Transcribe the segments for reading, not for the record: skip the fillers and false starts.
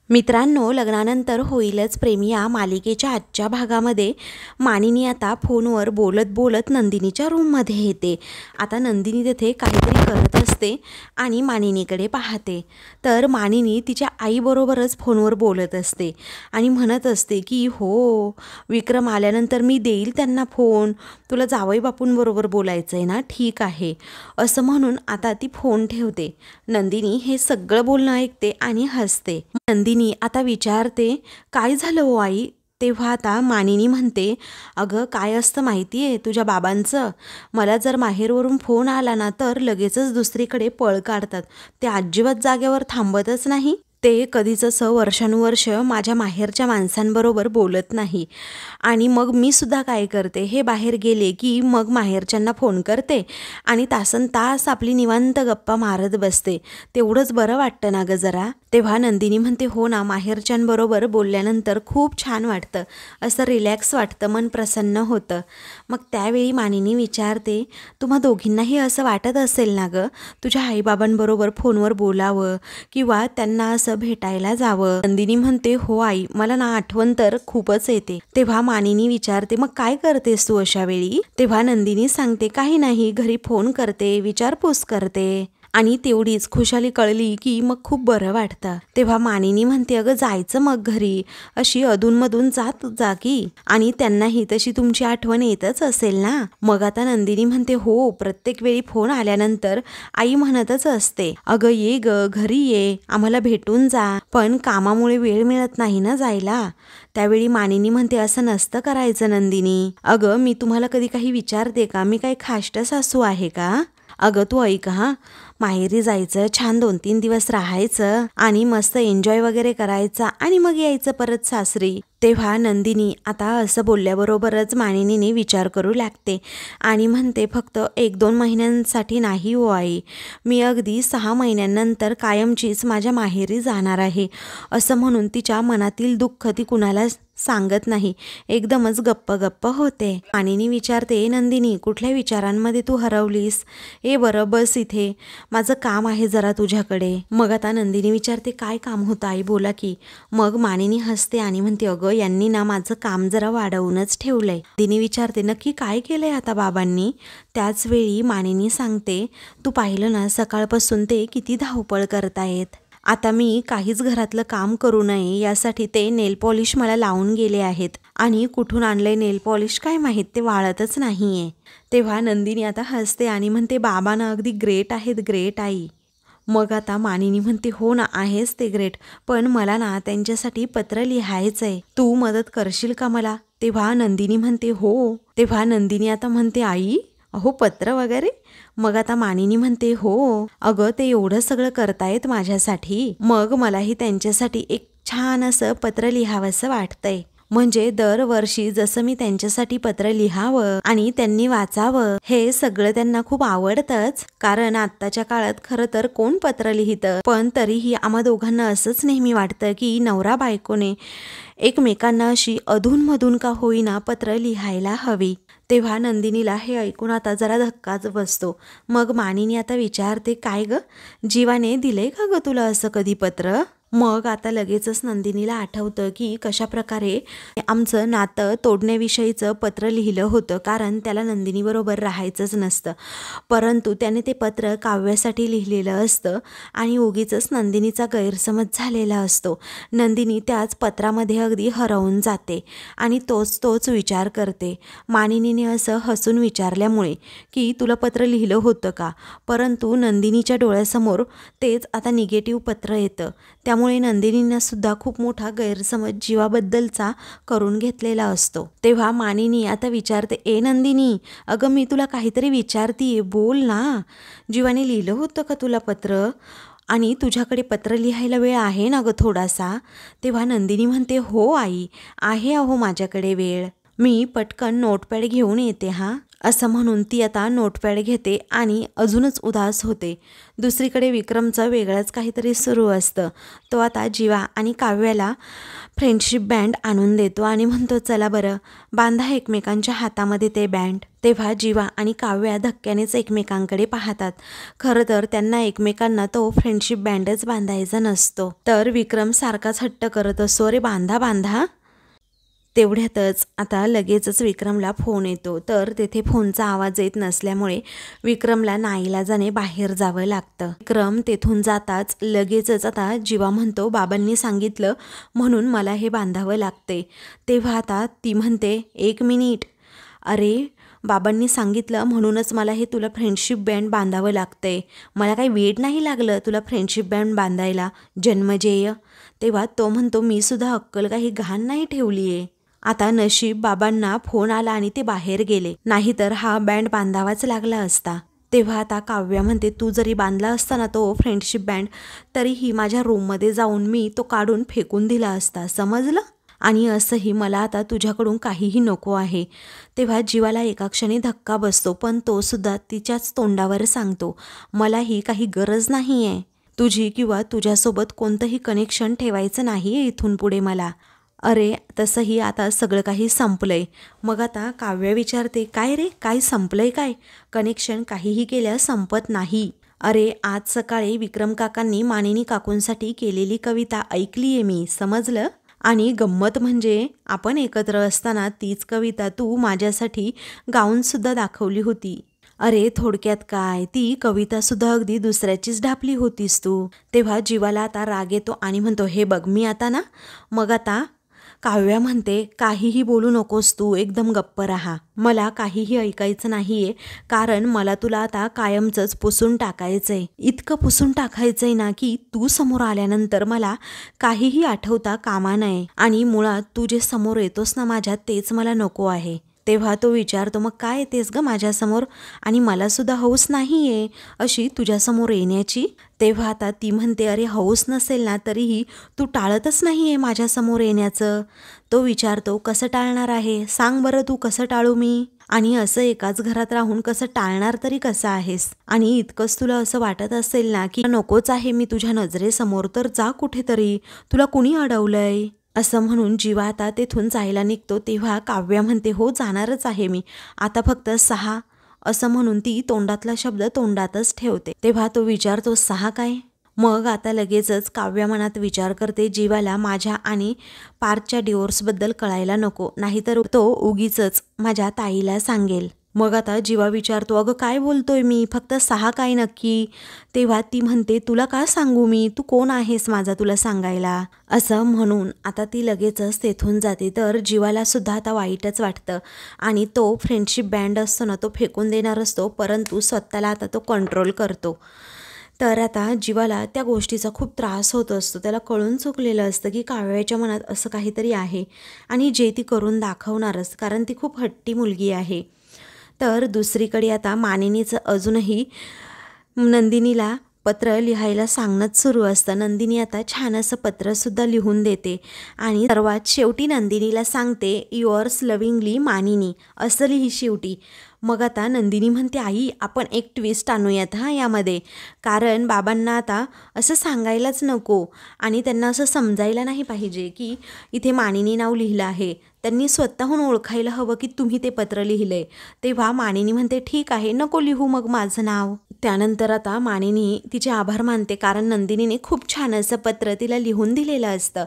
मित्रांनो, लग्नानंतर होईलच प्रेम या मालिकेच्या आजच्या भागामध्ये मानिनी आता फोनवर बोलत बोलत नंदिनीच्या रूममध्ये येते। आता नंदिनी तिथे काहीतरी करत असते आणि मानिनीकडे पाहते। तर मानिनी तिच्या आईबरोबरच फोनवर बोलत असते आणि म्हणत असते की हो, विक्रम आल्यानंतर मी देईल त्यांना फोन, तुला जावई बापूंबरोबर बोलायचं आहे ना, ठीक आहे असं म्हणून आता ती फोन ठेवते। नंदिनी हे सगळं बोलणं ऐकते आणि हसते। नंदिनी आता विचारते, काय झालं हो आई? तेव्हा आता मानिनी म्हणते, अगं काय असतं माहिती आहे तुझ्या बाबांचं, मला जर माहेरवरून फोन आला ना तर लगेचच दुसरीकडे पळ काढतात, ते अजिबात जागेवर थांबतच नाही। ते कधीच असं वर्षानुवर्ष माझ्या माहेरच्या माणसांबरोबर बोलत नाही आणि मग मी सुद्धा काय करते, हे बाहेर गेले की मग माहेरच्यांना फोन करते आणि तासनतास आपली निवांत गप्पा मारत बसते, तेवढंच बरं वाटतं ना गं जरा। तेव्हा नंदिनी म्हणते, हो ना, माहेरच्यांबरोबर बोलल्यानंतर खूप छान वाटतं, असं रिलॅक्स वाटतं, मन प्रसन्न होतं। मग त्यावेळी मानिनी विचारते, तुम्हा दोघींनाही असं वाटत असेल ना गं, तुझ्या आईबाबांबरोबर फोनवर बोलावं किंवा त्यांना असं भेटायला जावं? नंदिनी म्हणते, हो आई, मला ना आठवण तर खूपच येते। तेव्हा मानिनी विचारते, मग काय करतेस तू अशा वेळी? तेव्हा नंदिनी सांगते, काही नाही, घरी फोन करते, विचारपूस करते आणि तेवढीच खुशाली कळली की मग खूप बरं वाटतं। तेव्हा मानिनी म्हणते, अगं जायचं मग घरी, अशी अधूनमधून जा की, आणि त्यांनाही तशी तुमची आठवण येतच असेल ना। मग आता नंदिनी म्हणते, हो, प्रत्येक वेळी फोन आल्यानंतर आई म्हणतच असते, अगं ये ग, घरी ये, आम्हाला भेटून जा, पण कामामुळे वेळ मिळत नाही ना जायला। त्यावेळी मानिनी म्हणते, असं नसतं करायचं नंदिनी, अगं मी तुम्हाला कधी काही विचारते का, मी काही खाष्ट सासू आहे का? अगं तू ऐक हा, माहेरी जायचं, छान 2-3 दिवस राहायचं आणि मस्त एन्जॉय वगैरे करायचा आणि मग यायचं परत सासरी। तेव्हा नंदिनी आता असं बोलल्याबरोबरच मानिनीने विचार करू लागते आणि म्हणते, फक्त 1-2 महिन्यांसाठी नाही हो आई, मी अगदी 6 महिन्यांनंतर कायमचीच माझ्या माहेरी जाणार आहे, असं म्हणून तिच्या मनातील दुःख ती कुणाला सांगत नाही, एकदमच गप्प होते। मानिनी विचारते, नंदिनी कुठल्या विचारांमध्ये तू हरवलीस? बरं बस इथे, माझं काम आहे जरा तुझ्याकडे। मग आता नंदिनी विचारते, काय काम होतं आई, बोला की। मग मानिनी हसते आणि म्हणते, अगं यांनी ना माझं काम जरा वाढवूनच ठेवलंय। नंदिनी विचारते, नक्की काय केलंय आता बाबांनी? त्याच वेळी मानिनी सांगते, तू पाहिलं ना सकाळपासून ते किती धावपळ करतायत, आता मी काहीच घरातलं काम करू नये यासाठी ते नेल पॉलिश मला लावून गेले आहेत आणि कुठून आणलंय नेल पॉलिश काय माहीत, ते वाळतच नाहीये। तेव्हा नंदिनी आता हसते आणि म्हणते, बाबा ना अगदी ग्रेट आहेत, ग्रेट आई। मग आता मानिनी म्हणते, हो ना आहेच ते ग्रेट, पण मला ना त्यांच्यासाठी पत्र लिहायचंय, तू मदत करशील का मला? तेव्हा नंदिनी म्हणते, हो। तेव्हा नंदिनी आता म्हणते, आई अहो पत्र वगैरे? मग आता मानिनी म्हणते, हो अगं, ते एवढं सगळं करतायत माझ्यासाठी, मग मलाही त्यांच्यासाठी एक छान असं पत्र लिहावंसं वाटतंय, म्हणजे दरवर्षी जसं मी त्यांच्यासाठी पत्र लिहावं आणि त्यांनी वाचावं, हे सगळं त्यांना खूप आवडतंच, कारण आत्ताच्या काळात खरं तर कोण पत्र लिहितं, पण तरीही आम्हा दोघांना असंच नेहमी वाटतं की नवरा बायकोने एकमेकांना अशी अधूनमधून का होईना पत्र लिहायला हवी। तेव्हा नंदिनीला हे ऐकून आता जरा धक्काच बसतो। मग मानिनी आता विचारते, काय ग, जीवाने दिलंय का ग तुला असं कधी पत्र? मग आता लगेचच नंदिनीला आठवतं की कशा प्रकारे आमचं नातं तोडण्याविषयीचं पत्र लिहिलं होतं, कारण त्याला नंदिनीबरोबर राहायचंच नसतं, परंतु त्याने ते पत्र काव्यासाठी लिहिलेलं असतं आणि उगीचच नंदिनीचा गैरसमज झालेला असतो। नंदिनी त्याच पत्रामध्ये अगदी हरवून जाते आणि तोच विचार करते। मानिनीने असं हसून विचारल्यामुळे की तुला पत्र लिहिलं होतं का, परंतु नंदिनीच्या डोळ्यासमोर तेच आता निगेटिव्ह पत्र येतं, त्यामुळे नंदिनींना सुद्धा खूप मोठा गैरसमज जीवाबद्दलचा करून घेतलेला असतो। तेव्हा मानिनी आता विचारते, नंदिनी, अगं मी तुला काहीतरी विचारतीये, बोल ना, जीवाने लिहिलं होतं का तुला पत्र आणि तुझ्याकडे पत्र लिहायला वेळ आहे ना ग थोडासा? तेव्हा नंदिनी म्हणते, हो आई, आहे अहो माझ्याकडे वेळ, मी पटकन नोटपॅड घेऊन येते हा। असं म्हणून ती आता नोटपॅड घेते आणि अजूनच उदास होते. दुसरीकडे विक्रमचं वेगळंच काहीतरी सुरू असतं. तो आता जीवा आणि काव्याला फ्रेंडशिप बँड आणून देतो आणि म्हणतो, चला बरं बांधा एकमेकांच्या हातामध्ये ते बँड. तेव्हा जीवा आणि काव्या धक्क्यानेच एकमेकांकडे पाहतात. खरं तर त्यांना एकमेकांना तो फ्रेंडशिप बँडच बांधायचा नसतो. तर विक्रम सारखाच हट्ट करत असतो, अरे बांधा बांधा. तेवढ्यातच आता लगेचच विक्रमला फोन येतो. तर तेथे फोनचा आवाज येत नसल्यामुळे विक्रमला नाईलाजाने बाहेर जावं लागतं. विक्रम तेथून जाताच लगेचच आता जीवा म्हणतो, बाबांनी सांगितलं म्हणून मला हे बांधावं लागते. तेव्हा आता ती म्हणते, 1 मिनिट, अरे बाबांनी सांगितलं म्हणूनच मला हे तुला फ्रेंडशिप बँड बांधावं लागतंय. मला काही वेड नाही लागलं तुला फ्रेंडशिप बँड बांधायला, जन्मजेय. तेव्हा तो म्हणतो, मी सुद्धा अक्कल काही घाण नाही ठेवली आहे. आता नशीब बाबांना फोन आला आणि ते बाहेर गेले, नाहीतर हा बँड बांधावाच लागला असता. तेव्हा आता काव्या म्हणते, तू जरी बांधला असता ना तो फ्रेंडशिप बँड, तरीही माझ्या रूममध्ये जाऊन मी तो काढून फेकून दिला असता, समजलं. आणि असंही मला आता तुझ्याकडून काहीही नको आहे. तेव्हा जीवाला एका क्षणी धक्का बसतो, पण तो सुद्धा तिच्याच तोंडावर सांगतो, मलाही काही गरज नाही आहे तुझी किंवा तुझ्यासोबत कोणतंही कनेक्शन ठेवायचं नाही आहे इथून पुढे मला. अरे तसंही आता सगळं काही संपलंय. मग आता काव्या विचारते, काय रे, काय संपलंय काय? कनेक्शन काहीही केल्या संपत नाही. अरे आज सकाळी विक्रम काकांनी मानिनी काकूंसाठी केलेली कविता ऐकली आहे मी, समजलं. आणि गंमत म्हणजे आपण एकत्र असताना तीच कविता तू माझ्यासाठी गाऊनसुद्धा दाखवली होती. अरे थोडक्यात काय, ती कवितासुद्धा अगदी दुसऱ्याचीच ढापली होतीस तू. तेव्हा जीवाला आता राग येतो आणि म्हणतो, हे बघ मी आता ना. मग आता काव्या म्हणते, काहीही बोलू नकोस तू, एकदम गप्प राहा. मला काहीही ऐकायचं नाहीये, कारण मला तुला आता कायमचंच पुसून टाकायचंय. इतकं पुसून टाकायचंय ना की तू समोर आल्यानंतर मला काहीही आठवता कामा नये. आणि मुळात तू जे समोर येतोस ना माझ्यात, तेच मला नको आहे. तेव्हा तो विचारतो, मग काय येतेस ग माझ्यासमोर, आणि मला सुद्धा हौस नाही आहे अशी तुझ्यासमोर येण्याची. तेव्हा आता ती म्हणते, अरे हौस नसेल ना तरीही तू टाळतच नाही आहे माझ्यासमोर येण्याचं. तो विचारतो, कसं टाळणार आहे सांग बरं तू, कसं टाळू मी. आणि असं एकाच घरात राहून कसं टाळणार तरी कसं आहेस. आणि इतकंच तुला असं वाटत असेल ना की नकोच आहे मी तुझ्या नजरेसमोर, तर जा कुठेतरी, तुला कुणी अडवलंय. असं म्हणून जीवा आता तेथून जायला निघतो. तेव्हा काव्या म्हणते, हो जाणारच आहे मी, आता फक्त 6. असं म्हणून ती तोंडातला शब्द तोंडातच ठेवते. तेव्हा तो विचारतो, 6 काय? मग आता लगेचच काव्या मनात विचार करते, जीवाला माझ्या आणि पार्थच्या डिवोर्सबद्दल कळायला नको, नाहीतर तो उगीचच माझ्या ताईला सांगेल. मग आता जीवा विचारतो, अगं काय बोलतोय मी, फक्त 6 काय नक्की? तेव्हा ती म्हणते, तुला का सांगू मी, तू कोण आहेस माझा तुला सांगायला. असं म्हणून आता ती लगेचच तेथून जाते. तर जीवाला सुद्धा आता वाईटच वाटतं आणि तो फ्रेंडशिप बँड असतो ना तो फेकून देणार असतो, परंतु स्वतःला आता तो कंट्रोल करतो. तर आता जीवाला त्या गोष्टीचा खूप त्रास होत असतो. त्याला कळून चुकलेलं असतं की काव्याच्या मनात असं काहीतरी आहे आणि जे ती करून दाखवणारच, कारण ती खूप हट्टी मुलगी आहे. तर दुसरीकडे आता मानिनीचं अजूनही नंदिनीला पत्र लिहायला सांगणंच सुरू असतं. नंदिनी आता छान असं पत्रसुद्धा लिहून देते आणि सर्वात शेवटी नंदिनीला सांगते, युअर्स लव्हिंगली मानिनी, असं लिही शेवटी. मग आता नंदिनी म्हणते, आई आपण एक ट्विस्ट आणूयात यामध्ये, कारण बाबांना आता असं सांगायलाच नको आणि त्यांना असं समजायला नाही पाहिजे की इथे मानिनी नाव लिहिलं आहे. त्यांनी स्वतःहून ओळखायला हवं की तुम्ही ते पत्र लिहिलंय. तेव्हा मानिनी म्हणते, ठीक आहे नको लिहू मग माझं नाव. त्यानंतर आता मानिनी तिचे आभार मानते, कारण नंदिनीने खूप छान असं पत्र तिला लिहून दिलेलं असतं.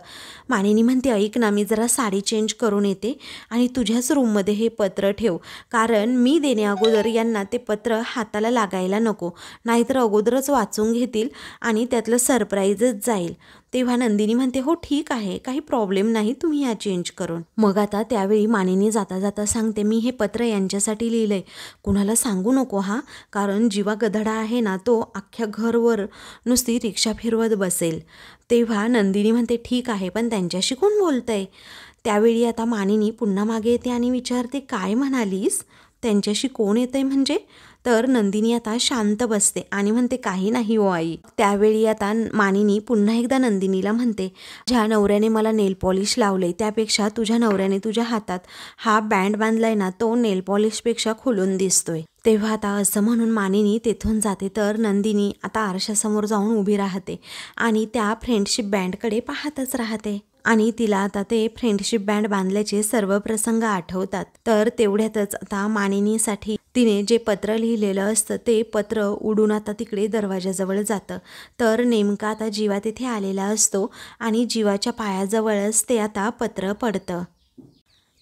मानिनी म्हणते, ऐक ना मी जरा साडी चेंज करून येते आणि तुझ्याच रूममध्ये हे पत्र ठेव, कारण मी देण्या अगोदर यांना ते पत्र हाताला लागायला नको, नाहीतर अगोदरच वाचून घेतील आणि त्यातलं सरप्राईजच जाईल. तेव्हा नंदिनी म्हणते, हो ठीक आहे काही प्रॉब्लेम नाही, तुम्ही या चेंज करून. मग आता त्यावेळी मानिनी जाता जाता सांगते, मी हे पत्र यांच्यासाठी लिहिलंय, कुणाला सांगू नको कारण जीवा गधडा आहे ना तो अख्ख्या घरवर नुसती रिक्षा फिरवत बसेल. तेव्हा नंदिनी म्हणते, ठीक आहे पण त्यांच्याशी कोण बोलतंय. त्यावेळी आता मानिनी पुन्हा मागे येते आणि विचारते, काय म्हणालीस त्यांच्याशी कोण येतंय म्हणजे? तर नंदिनी आता शांत बसते आणि म्हणते काही नाही हो आई. त्यावेळी आता मानिनी पुन्हा एकदा नंदिनीला म्हणते, ज्या नवऱ्याने मला नेल पॉलिश लावले त्यापेक्षा तुझ्या नवऱ्याने तुझ्या हातात हा बँड बांधलाय ना, तो नेल पॉलिशपेक्षा खुलून दिसतोय. तेव्हा आता असं म्हणून मानिनी तेथून जाते. तर नंदिनी आता आरशासमोर जाऊन उभी राहते आणि त्या फ्रेंडशिप बँडकडे पाहतच राहते आणि तिला आता ते फ्रेंडशिप बँड बांधल्याचे सर्व प्रसंग आठवतात. तर तेवढ्यातच आता मानिनीसाठी तिने जे पत्र लिहिलेलं असतं ते पत्र उडून आता तिकडे दरवाजाजवळ जातं. तर नेमका आता जीवा तिथे आलेला असतो आणि जीवाच्या पायाजवळच ते आता पत्र पडतं.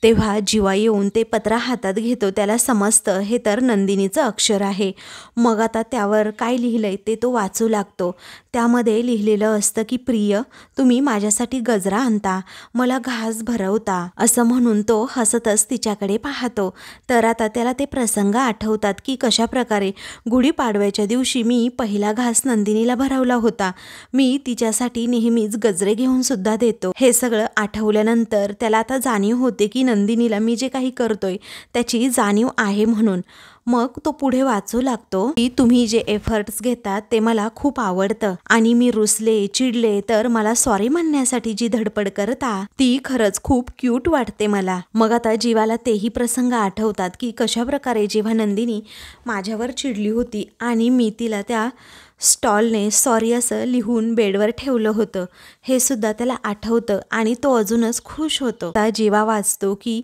तेव्हा जीवा येऊन ते पत्र हातात घेतो. त्याला समजतं हे तर नंदिनीचं अक्षर आहे. मग आता त्यावर काय लिहिलंय ते तो वाचू लागतो. त्यामध्ये लिहिलेलं असतं की प्रिय, तुम्ही माझ्यासाठी गजरा आणता, मला घास भरवता, असं म्हणून तो हसतच तिच्याकडे पाहतो. तर आता त्याला ते प्रसंग आठवतात की कशा प्रकारे गुढीपाडव्याच्या दिवशी मी पहिला घास नंदिनीला भरवला होता. मी तिच्यासाठी नेहमीच गजरे घेऊन सुद्धा देतो. हे सगळं आठवल्यानंतर त्याला आता जाणीव होते की नंदिनीला मी जे काही करतोय त्याची जाणीव आहे म्हणून. मग तो पुढे वाचू लागतो की तुम्ही जे एफर्ट्स घेतात ते मला खूप आवडतं आणि मी रुसले चिडले तर मला सॉरी म्हणण्यासाठी जी धडपड करता ती खरंच खूप क्यूट वाटते मला. मग आता जीवाला तेही प्रसंग आठवतात की कशा प्रकारे जेव्हा नंदिनी माझ्यावर चिडली होती आणि मी तिला त्या स्टॉलने सॉरी असं लिहून बेडवर ठेवलं होतं, हे सुद्धा त्याला आठवतं आणि तो अजूनच खुश होतो. आता जीवा वाचतो की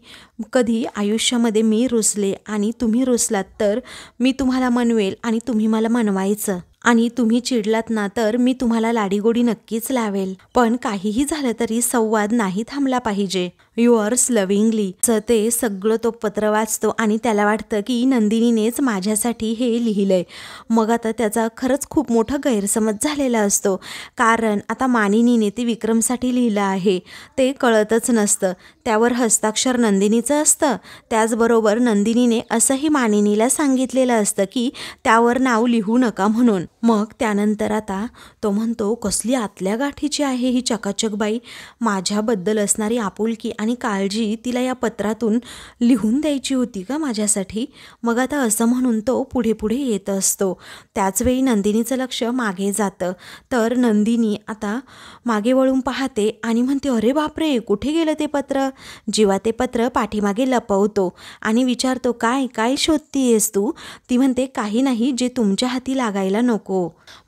कधी आयुष्यामध्ये मी रुसले आणि तुम्ही रुसलात तर मी तुम्हाला मनवेल आणि तुम्ही मला मनवायचं आणि तुम्ही चिडलात ना तर मी तुम्हाला लाडीगोडी नक्कीच लावेल. पण काहीही झालं तरी संवाद नाही थांबला पाहिजे. Yours lovingly. ते सगळं तो पत्र वाचतो आणि त्याला वाटतं की नंदिनीनेच माझ्यासाठी हे लिहिलंय. मग आता त्याचा खरंच खूप मोठा गैरसमज झालेला असतो, कारण आता मानिनीने ते विक्रमसाठी लिहिलं आहे ते कळतच नसतं. त्यावर हस्ताक्षर नंदिनीचं असतं. त्याचबरोबर नंदिनीने असंही मानिनीला सांगितलेलं असतं की त्यावर नाव लिहू नका म्हणून. मग त्यानंतर आता तो म्हणतो, कसली आतल्या गाठीची आहे ही चकाचक बाई. माझ्याबद्दल असणारी आपुलकी आणि काळजी तिला या पत्रातून लिहून द्यायची होती का माझ्यासाठी. मग आता असं म्हणून तो पुढे पुढे येत असतो. त्याचवेळी नंदिनीचं लक्ष मागे जातं. तर नंदिनी आता मागे वळून पाहते आणि म्हणते, अरे बापरे, कुठे गेलं ते पत्र. जीवा ते पत्र पाठीमागे लपवतो आणि विचारतो, काय काय शोधतीयेस तू. ती म्हणते, काही नाही, जे तुमच्या हाती लागायला नको.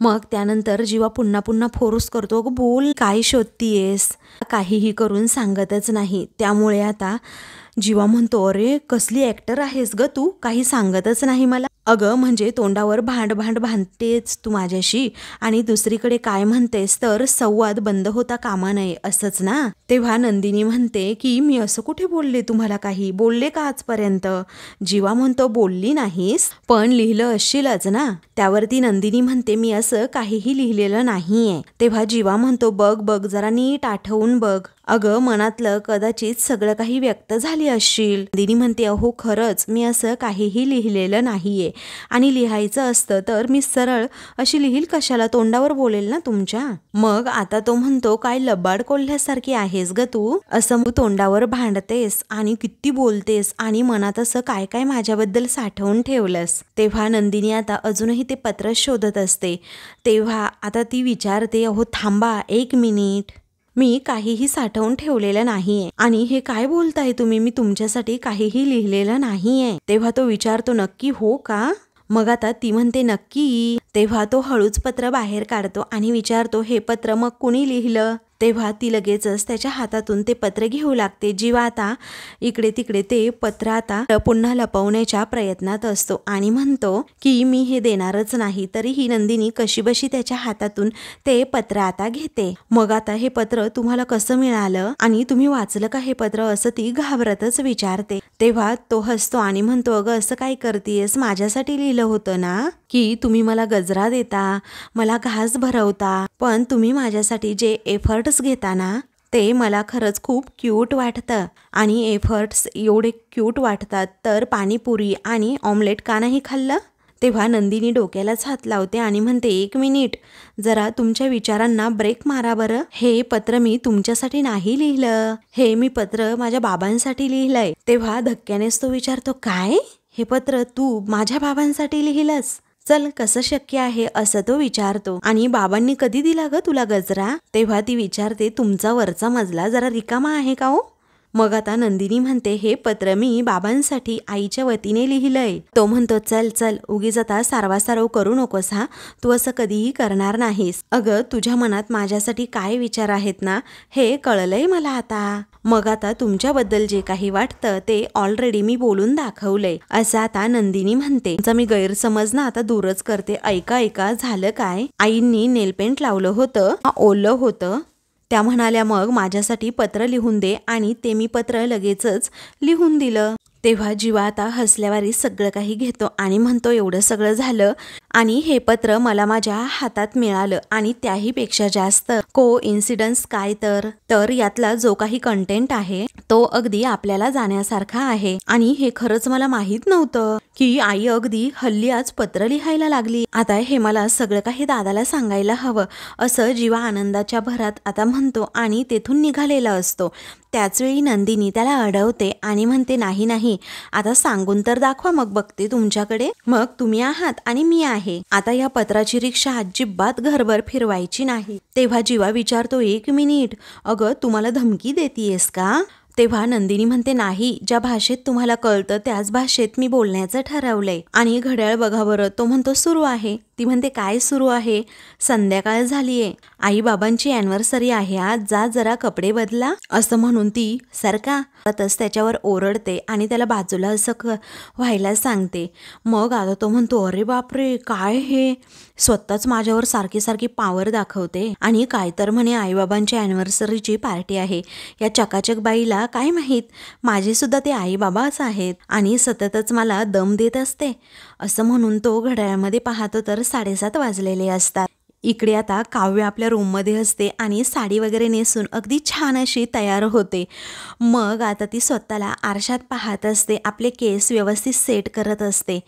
मग त्यानंतर जीवा पुन्हा पुन्हा फोर्स करतो, अगं बोल, काय शोधतीयेस. काहीही करून सांगतच नाही. त्यामुळे आता जीवा म्हणतो, अरे कसली ॲक्टर आहेस ग तू, काही सांगतच नाही मला. अगं म्हणजे तोंडावर भांड भांडतेस तू माझ्याशी आणि दुसरीकडे काय म्हणतेस तर संवाद बंद होता कामा नये, असंच ना. तेव्हा नंदिनी म्हणते की मी असं कुठे बोलले, तुम्हाला काही बोलले का आजपर्यंत. जीवा म्हणतो, बोलली नाहीस पण लिहिलं असशीलच ना. त्यावरती नंदिनी म्हणते, मी असं काहीही लिहिलेलं नाहीये. तेव्हा जीवा म्हणतो, बघ बघ जरा नीट आठवून बघ. अगं मनातलं कदाचित सगळं काही व्यक्त झाली असशील. नंदिनी म्हणते, अहो खरंच मी असं काहीही लिहिलेलं नाहीये आणि लिहायचं असतं तर मी सरळ अशी लिहील कशाला, तोंडावर बोलेल ना तुमच्या. मग आता तो म्हणतो, काय लबाड कोल्ह्यासारखी आहेस ग तू, असं तोंडावर भांडतेस आणि किती बोलतेस आणि मनात असं काय काय माझ्याबद्दल साठवून ठेवलंस. तेव्हा नंदिनी आता अजूनही ते पत्र शोधत असते. तेव्हा आता ती विचारते, अहो थांबा एक मिनिट, मी काहीही साठवून ठेवलेलं नाहीये आणि हे काय बोलताय तुम्ही, मी तुमच्यासाठी काहीही लिहिलेलं नाहीये. तेव्हा तो विचारतो, नक्की हो का. मग आता ती म्हणते, नक्की. तेव्हा तो हळूच पत्र बाहेर काढतो आणि विचारतो, हे पत्र मग कुणी लिहिलं. तेव्हा ती लगेचच त्याच्या हातातून ते पत्र घेऊ लागते. जीवा आता इकडे तिकडे ते पत्र आता पुन्हा लपवण्याच्या प्रयत्नात असतो आणि म्हणतो की मी हे देणारच नाही. तरीही नंदिनी कशीबशी त्याच्या हातातून ते पत्र आता घेते. मग आता हे पत्र तुम्हाला कसं मिळालं आणि तुम्ही वाचलं का हे पत्र, असं ती घाबरतच विचारते. तेव्हा तो हसतो आणि म्हणतो, अगं असं काय करतेस, माझ्यासाठी लिहिलं होतं ना की तुम्ही मला गजरा देता, मला घास भरवता, पण तुम्ही माझ्यासाठी जे एफर्ट्स घेता ना ते मला खरंच खूप क्यूट वाटतं आणि एफर्ट्स एवढे क्यूट वाटतात तर पाणीपुरी आणि ऑमलेट का नाही खाल्लं. तेव्हा नंदिनी डोक्यालाच हात लावते आणि म्हणते, एक मिनिट, जरा तुमच्या विचारांना ब्रेक मारा बरं. हे पत्र मी तुमच्यासाठी नाही लिहिलं, हे मी पत्र माझ्या बाबांसाठी लिहिलंय. तेव्हा धक्क्यानेच तो विचारतो, काय, हे पत्र तू माझ्या बाबांसाठी लिहिलंस? चल, कसं शक्य आहे असं तो विचारतो. आणि बाबांनी कधी दिला ग तुला गजरा? तेव्हा ती विचारते, तुमचा वरचा मजला जरा रिकामा आहे का हो? मग आता नंदिनी म्हणते, हे पत्र मी बाबांसाठी आईच्या वतीने लिहिलंय. तो म्हणतो, चल चल, उगीच आता सारवासारव करू नकोस हा, तू असं कधीही करणार नाहीस. अगं, तुझ्या मनात माझ्यासाठी काय विचार आहेत ना, हे कळलंय मला आता. मग आता तुमच्याबद्दल जे काही वाटतं ते ऑलरेडी मी बोलून दाखवलंय, असं आता नंदिनी म्हणते. तुमचा मी गैरसमज ना आता दूरच करते. ऐका झालं काय? आईंनी नेलपेंट लावलं होतं, ओलं होतं. त्या म्हणाल्या, मग माझ्यासाठी पत्र लिहून दे. आणि ते मी पत्र लगेचच लिहून दिलं. तेव्हा जीवा आता हसल्यावारी सगळं काही घेतो आणि म्हणतो, एवढं सगळं झालं आणि हे पत्र मला माझ्या हातात मिळालं आणि त्याहीपेक्षा जास्त कोइन्सिडन्स काय तर यातला जो काही कंटेंट आहे तो अगदी आपल्याला जाण्यासारखा आहे. आणि हे खरंच मला माहित नव्हतं की आई अगदी हल्ली आज पत्र लिहायला लागली. आता हे मला सगळं काही दादाला सांगायला हवं, असं जीवा आनंदाच्या भरात आता म्हणतो आणि तेथून निघालेला असतो. त्याचवेळी नंदिनी त्याला अडवते आणि म्हणते, नाही, आता सांगून तर दाखवा, मग बघते तुमच्याकडे. मग तुम्ही आहात आणि मी आहे. आता या पत्राची रिक्षा अजिबात घरभर फिरवायची नाही. तेव्हा जीवा विचारतो, 1 मिनिट, अगं तुम्हाला धमकी देतीयेस का? तेव्हा नंदिनी म्हणते, नाही, ज्या भाषेत तुम्हाला कळतं त्याच भाषेत मी बोलण्याचं ठरवलंय. आणि घड्याळ बघा बरं. तो म्हणतो, सुरू आहे. ती म्हणते, काय सुरू आहे? संध्याकाळ झालीये, आई बाबांची अॅनिव्हर्सरी आहे आज, जा जरा कपडे बदला, असं म्हणून ती सरका त्याच्यावर ओरडते आणि त्याला बाजूला असं व्हायला सांगते. मग आता तो म्हणतो, अरे बापरे, काय हे स्वतःच माझ्यावर सारखी पावर दाखवते. आणि काय तर म्हणे आईबाबांची अॅनिव्हर्सरीची पार्टी आहे. या चकाचक बाईला काय माहीत, माझे सुद्धा ते आई बाबाच आहेत आणि सततच मला दम देत असते. असं म्हणून तो घड्याळामध्ये पाहतो तर 7:30 वाजलेले असतात. इकडे आता काव्य आपल्या रूममध्ये असते आणि साडी वगैरे नेसून अगदी छान अशी तयार होते. मग आता ती स्वतःला आरशात पाहत असते, आपले केस व्यवस्थित सेट करत असते.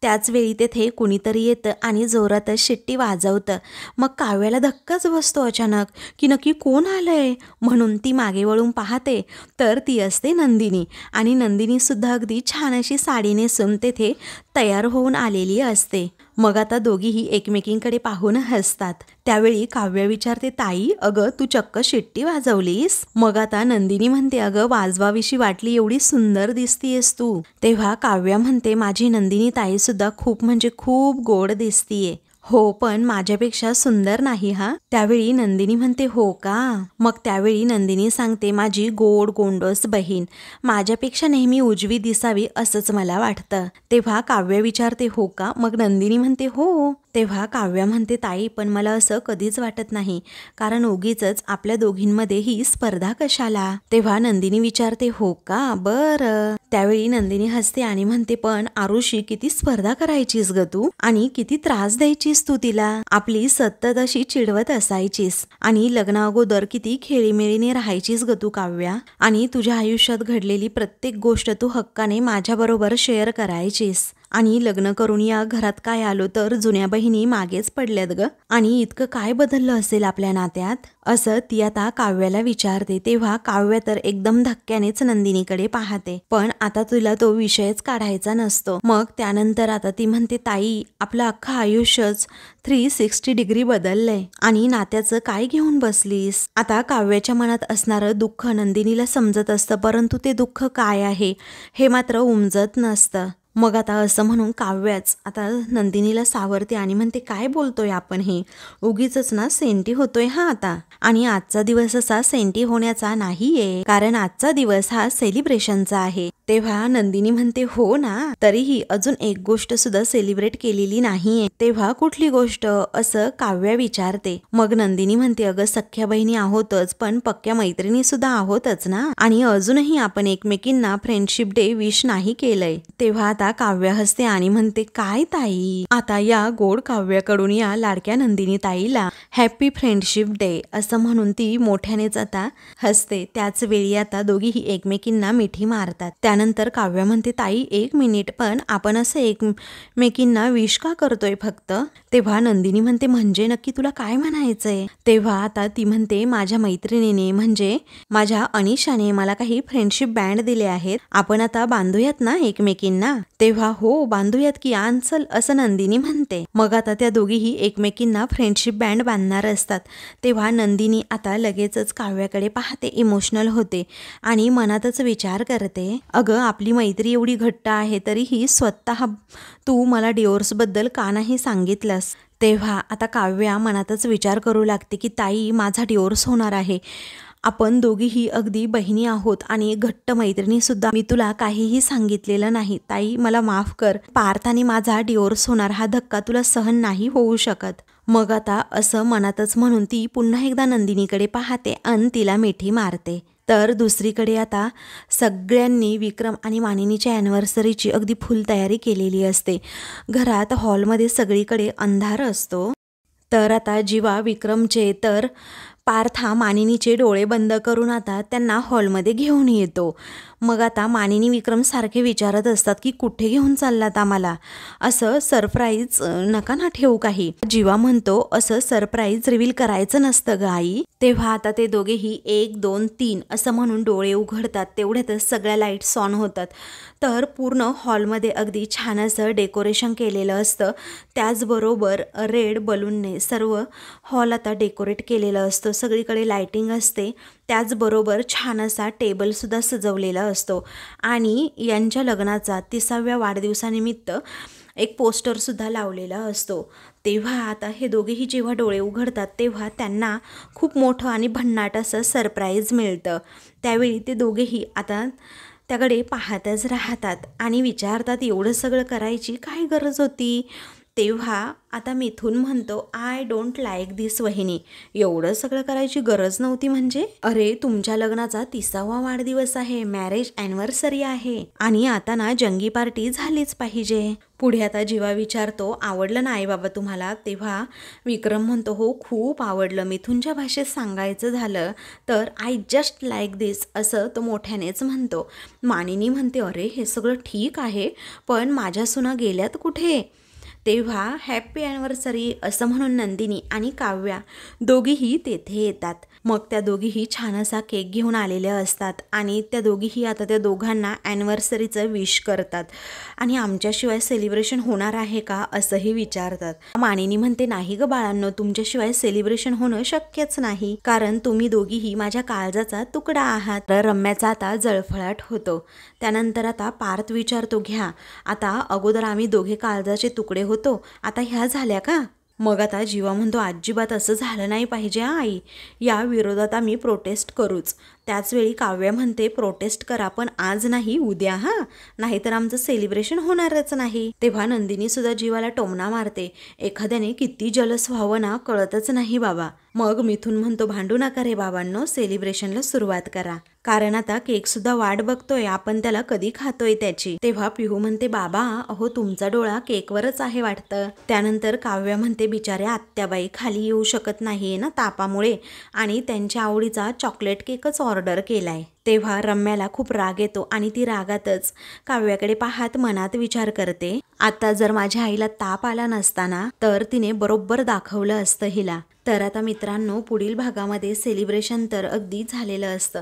त्याच वेळी तेथे कुणीतरी येतं आणि जोरातच शिट्टी वाजवतं. मग काव्याला धक्काच बसतो अचानक की नक्की कोण आलंय म्हणून. ती मागे वळून पाहते तर ती असते नंदिनी. आणि नंदिनी सुद्धा अगदी छान अशी साडी नेसून तेथे तयार होऊन आलेली असते. मग आता दोघीही एकमेकींकडे पाहून हसतात. त्यावेळी काव्य विचारते, ताई, अगं तू चक्क शिट्टी वाजवलीस? मग आता नंदिनी म्हणते, अगं वाजवाविषयी वाटली, एवढी सुंदर दिसतीयस तू. तेव्हा काव्य म्हणते, माझी नंदिनी ताई सुद्धा खूप म्हणजे खूप गोड दिसतीये. हो, पण माझ्यापेक्षा सुंदर नाही हा. त्यावेळी नंदिनी म्हणते, हो का? मग त्यावेळी नंदिनी सांगते, माझी गोड गोंडस बहीण माझ्यापेक्षा नेहमी उजवी दिसावी असंच मला वाटतं. तेव्हा काव्य विचारते, हो का? मग नंदिनी म्हणते, हो. तेव्हा काव्या म्हणते, ताई, पण मला असं कधीच वाटत नाही, कारण उगीचच आपल्या दोघींमध्ये ही स्पर्धा कशाला? तेव्हा नंदिनी विचारते, हो का, बरं. त्यावेळी नंदिनी हसते आणि म्हणते, पण आरुषी किती स्पर्धा करायचीस ग तू, आणि किती त्रास द्यायचीस तू तिला, आपली सतत अशी चिडवत असायचीस, आणि लग्ना अगोदर किती खेळीमेळीने राहायचीस ग तू काव्या, आणि तुझ्या आयुष्यात घडलेली प्रत्येक गोष्ट तू हक्काने माझ्याबरोबर शेअर करायचीस. आणि लग्न करून या घरात काय आलो तर जुन्या बहिणी मागेच पडल्यात ग, आणि इतकं काय बदललं असेल आपल्या नात्यात, असं ती आता काव्याला विचारते. तेव्हा काव्य तर एकदम धक्क्यानेच नंदिनीकडे पाहते, पण आता तुला तो विषयच काढायचा नसतो. मग त्यानंतर आता ती म्हणते, ताई, आपलं अख्खं आयुष्यच 360 डिग्री बदललंय आणि नात्याचं काय घेऊन बसलीस? आता काव्याच्या मनात असणारं दुःख नंदिनीला समजत असतं, परंतु ते दुःख काय आहे हे मात्र उमजत नसतं. मग आता असं म्हणून काव्याच आता नंदिनीला सावरते आणि म्हणते, काय बोलतोय आपण, हे उगीचच ना सेंटी होतोय हा आता, आणि आजचा दिवस असा सेंटी होण्याचा नाहीये, कारण आजचा दिवस हा सेलिब्रेशनचा आहे. तेव्हा नंदिनी म्हणते, हो ना, तरीही अजून एक गोष्ट सुद्धा सेलिब्रेट केलेली नाहीये. तेव्हा कुठली गोष्ट, असं काव्या विचारते. मग नंदिनी म्हणते, अगं सख्या बहिणी आहोतच, पण पक्क्या मैत्रिणी सुद्धा आहोतच ना, आणि अजूनही आपण एकमेकींना फ्रेंडशिप डे विश नाही केलंय. तेव्हा आता काव्य हसते आणि म्हणते, काय ताई, आता या गोड काव्याकडून या लाडक्या नंदिनी ताईला हॅपी फ्रेंडशिप डे, असं म्हणून ती मोठ्यानेच आता हसते. त्याच वेळी आता दोघीही एकमेकींना मिठी मारतात. त्यानंतर काव्या म्हणते, ताई 1 मिनिट, पण आपण असं एकमेकींना विश का करतोय फक्त? तेव्हा नंदिनी म्हणते, म्हणजे नक्की तुला काय म्हणायचंय? तेव्हा आता ती म्हणते, माझ्या मैत्रिणीने म्हणजे माझ्या अनिशाने मला काही फ्रेंडशिप बँड दिले आहेत, आपण आता बांधूयात ना एकमेकींना? तेव्हा हो बांधूयात की, आण चल, असं नंदिनी म्हणते. मग आता त्या दोघीही एकमेकींना फ्रेंडशिप बँड बांधणार असतात. तेव्हा नंदिनी आता लगेचच काव्याकडे पाहते, इमोशनल होते आणि मनातच विचार करते, अगं आपली मैत्री एवढी घट्ट आहे तरीही स्वतः तू मला डिवोर्सबद्दल का नाही सांगितलंस? तेव्हा आता काव्या मनातच विचार करू लागते की ताई माझा डिवोर्स होणार आहे, आपण दोघीही अगदी बहिणी आहोत आणि घट्ट मैत्रिणीसुद्धा, मी तुला काहीही सांगितलेलं नाही. ताई मला माफ कर, पार्थ आणि माझा डिवोर्स होणार हा धक्का तुला सहन नाही होऊ शकत. मग आता असं मनातच म्हणून ती पुन्हा एकदा नंदिनीकडे पाहते आणि तिला मिठी मारते. तर दुसरीकडे आता सगळ्यांनी विक्रम आणि मानिनीच्या ॲनिव्हर्सरीची अगदी फुल तयारी केलेली असते. घरात हॉलमध्ये सगळीकडे अंधार असतो. तर आता जेव्हा विक्रमचे तर पार्थ हा मानिनीचे डोळे बंद करून आता त्यांना हॉलमध्ये घेऊन येतो. मग आता मानिनी विक्रम सारखे विचारत असतात की कुठे घेऊन चाललात आम्हाला, असं सरप्राईज नका ना ठेवू काही. जीवा म्हणतो, असं सरप्राईज रिव्हील करायचं नसतं ग आई. तेव्हा आता ते दोघेही 1 2 3 असं म्हणून डोळे उघडतात. तेवढ्यातच सगळ्या लाईट्स ऑन होतात. तर पूर्ण हॉलमध्ये अगदी छान असं डेकोरेशन केलेलं असतं. त्याचबरोबर रेड बलूनने सर्व हॉल आता डेकोरेट केलेलं असतं. सगळीकडे लाईटिंग असते. त्याचबरोबर छान असा टेबलसुद्धा सजवलेला असतो आणि यांच्या लग्नाचा 30व्या वाढदिवसानिमित्त एक पोस्टरसुद्धा लावलेला असतो. तेव्हा आता हे दोघेही जेव्हा डोळे उघडतात तेव्हा त्यांना खूप मोठं आणि भन्नाट असं सरप्राईज मिळतं. त्यावेळी ते दोघेही आता त्याकडे पाहतच राहतात आणि विचारतात, एवढं सगळं करायची काय गरज होती? तेव्हा आता मिथून म्हणतो, आय डोंट लाईक दिस वहिनी, एवढं सगळं करायची गरज नव्हती म्हणजे? अरे तुमच्या लग्नाचा 30वा वाढदिवस आहे, मॅरेज ॲनिव्हर्सरी आहे आणि आता ना जंगी पार्टी झालीच पाहिजे. पुढे आता जीवा विचारतो, आवडलं ना आई बाबा तुम्हाला? तेव्हा विक्रम म्हणतो, हो खूप आवडलं. मिथूनच्या भाषेत सांगायचं झालं तर आय जस्ट लाईक दिस, असं तो मोठ्यानेच म्हणतो. मानिनी म्हणते, अरे हे सगळं ठीक आहे पण माझ्या सुना गेल्यात कुठे? तेव्हा हॅप्पी ॲनिव्हर्सरी असं म्हणून नंदिनी आणि काव्या दोघीही तेथे येतात. मग त्या दोघीही छान असा केक घेऊन आलेल्या असतात आणि त्या दोघीही आता त्या दोघांना ॲनिव्हर्सरीचं विश करतात आणि आमच्याशिवाय सेलिब्रेशन होणार आहे का असंही विचारतात. मानिनी म्हणते, नाही ग बाळांनो, तुमच्याशिवाय सेलिब्रेशन होणं शक्यच नाही, कारण तुम्ही दोघीही माझ्या काळजाचा तुकडा आहात. तर रम्याचा आता जळफळाट होतो. त्यानंतर आता पार्थ विचारतो, घ्या आता, अगोदर आम्ही दोघे काळजाचे तुकडे होतो, आता ह्या झाल्या का? मग आता जीवा म्हणतो, अजिबात असं झालं नाही पाहिजे आई, या विरोधात आम्ही प्रोटेस्ट करूच. त्याचवेळी काव्या म्हणते, प्रोटेस्ट करा पण आज नाही उद्या, हां, नाहीतर आमचं सेलिब्रेशन होणारच नाही. तेव्हा नंदिनी सुद्धा जीवाला टोमणा मारते, एखाद्याने किती जलस व्हावं ना कळतच नाही बाबा. मग मिथून म्हणतो, भांडू नका रे बाबांनो, सेलिब्रेशनला सुरुवात करा, कारण आता केक सुद्धा वाट बघतोय, आपण त्याला कधी खातोय त्याची. तेव्हा पिहू म्हणते, बाबा अहो तुमचा डोळा केकवरच आहे वाटतं. त्यानंतर काव्या म्हणते, बिचाऱ्या आत्याबाई खाली येऊ शकत नाहीये ना तापामुळे आणि त्यांच्या आवडीचा चॉकलेट केकच ऑर्डर केलाय. तेव्हा रम्याला खूप राग येतो आणि ती रागातच काव्याकडे पाहत मनात विचार करते, आता जर माझ्या आईला ताप आला नसताना तर तिने बरोबर दाखवलं असतं हिला. तर आता मित्रांनो, पुढील भागामध्ये सेलिब्रेशन तर अगदी झालेलं असतं.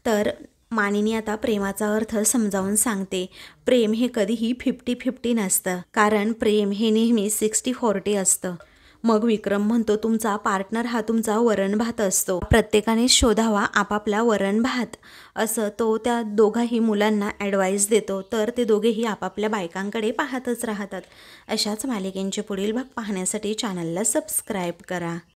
तर मानिनी आता प्रेमाचा अर्थ समजावून सांगते. प्रेम हे कधीही 50-50 नसतं, कारण प्रेम हे नेहमी 60-40 असतं. मग विक्रम म्हणतो, तुमचा पार्टनर हा तुमचा वरण भात असतो, प्रत्येकाने शोधावा आपापला वरण भात, असं तो त्या दोघाही मुलांना ॲडवाईस देतो. तर ते दोघेही आपापल्या बायकांकडे पाहतच राहतात. अशाच मालिकेंचे पुढील भाग पाहण्यासाठी चॅनलला सबस्क्राईब करा.